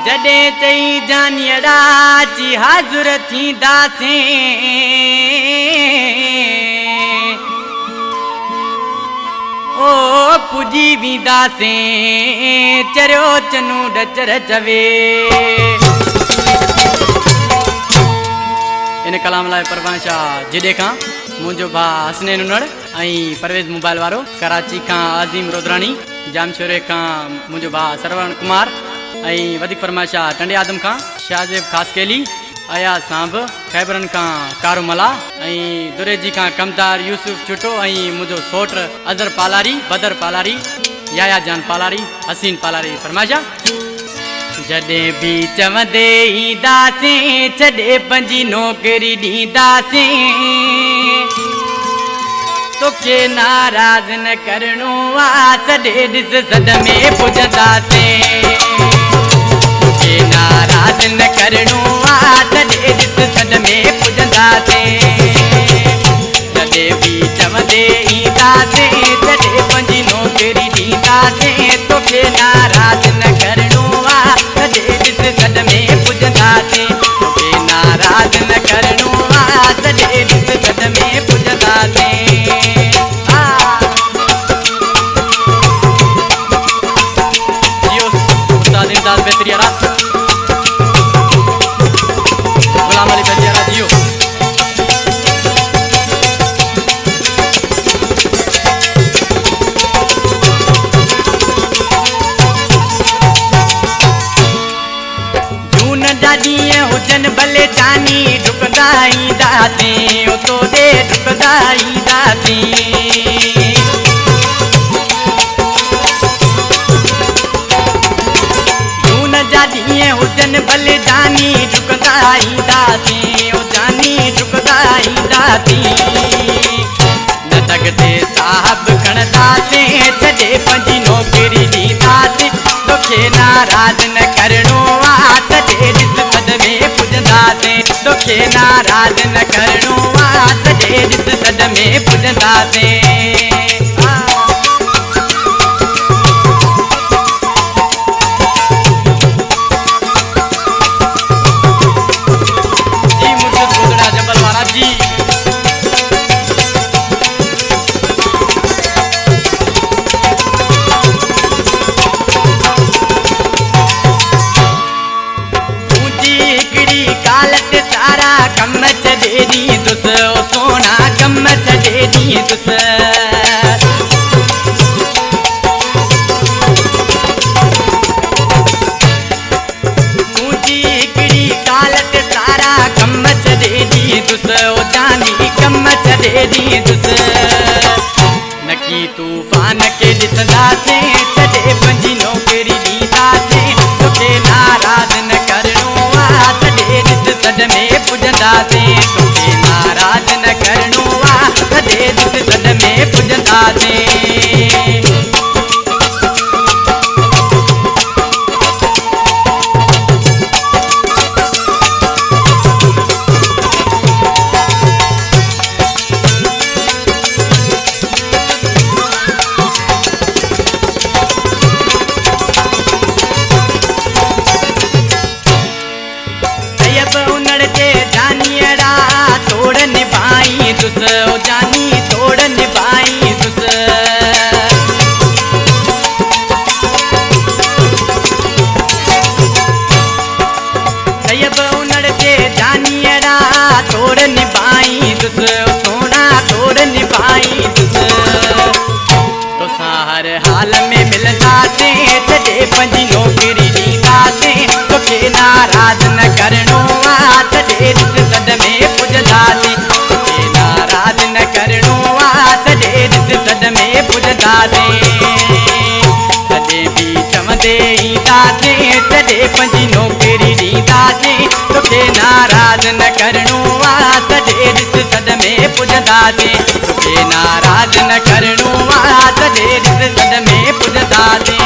जॾे चई जानियड़ा ची हाज़ुर थींदासीं ओ पुजी वींदासीं चरियो चनू डचर चवे इन कलाम लाइ परवान शाह जिडे खां मुंहिंजो भाउ हसनैन उनड़ ऐं परवेज़ मोबाइल वारो कराची खां आज़ीम रोदराणी जामशोरे खां मुंहिंजो भाउ सरवण कुमार ऐं वधीक फरमाइशा टंडे आदम खां शाहजेब खासकेली अया सांभ खैबरन खां कारूमला ऐं दुरेजी खां कमदार यूसुफ चुटो ऐं मुंहिंजो सोट अज़र पालारी बदर पालारी याया जान पालारी हसीन पालारी फरमाइशा जॾहिं बि चवंदे ईंदासीं छॾे पंहिंजी नौकरी ॾींदासीं तोखे नाराज़ न करणो आहे सॾे ॾिस सॾ में पुॼंदासीं तोखे नाराज़ न करणो आहे सॾे ॾिस सॾ में पुॼंदासीं जॾहिं बि चवंदे ईंदासीं छॾे पंहिंजी नौकरी ॾींदासीं तोखे नाराज़ न करणो आहे सॾे ॾिस सॾ में पुॼंदासीं तोखे नाराज़ न करणो आहे सॾे ॾिस सॾ में पुॼंदासीं गुलाम अली बंजारा जियो जून जा ॾींहं हुजनि भले चानी डुकंदा ईंदासीं उतो ॾे डुकंदा ईंदासीं ॾींहं हुजनि भले जानी डुकंदा ईंदासीं ओ जानी डुकंदा ईंदासीं न तॻते साहब खणंदासीं छॾे पंहिंजी नौकरी ॾींदासीं तोखे नाराज़ न करणो आहे सॾे ॾिस सॾ में पुॼंदासीं तोखे नाराज़ न करणो आहे सॾे ॾिस सॾ में पुॼंदासीं सोना कम छॾे ॾींदुस तुंहिंजी हिकिड़ी कालत सारा कम छॾे ॾींदुस ओ जानी कम छॾे ॾींदुस नकी तूफ़ान खे ॾिसंदासीं छॾे पंहिंजी नौकरी ॾींदासीं तोखे नाराज़ न करणो आहे सॾे ॾिस सॾ में पुॼंदासीं तोखे नाराज़ न करणो आहे सॾे ॾिस सॾ में पुॼंदासीं हर हाल में मिलंदासीं छॾे पंहिंजी नौकरी ॾींदासीं तोखे नाराज़ न करणो आहे सॾे ॾिस सॾ में पुॼंदासीं तोखे नाराज़ न करणो आहे सॾे ॾिस सॾ में पुॼंदासीं तॾहिं बि चवंदे ईंदासीं छॾे पंहिंजी नौकरी ॾींदासीं तोखे नाराज़ न करणो आहे सॾे ॾिस सॾ में पुॼंदासीं तोखे नाराज़ न करणो आहे सॾे ॾिस सॾ में पुॼंदासीं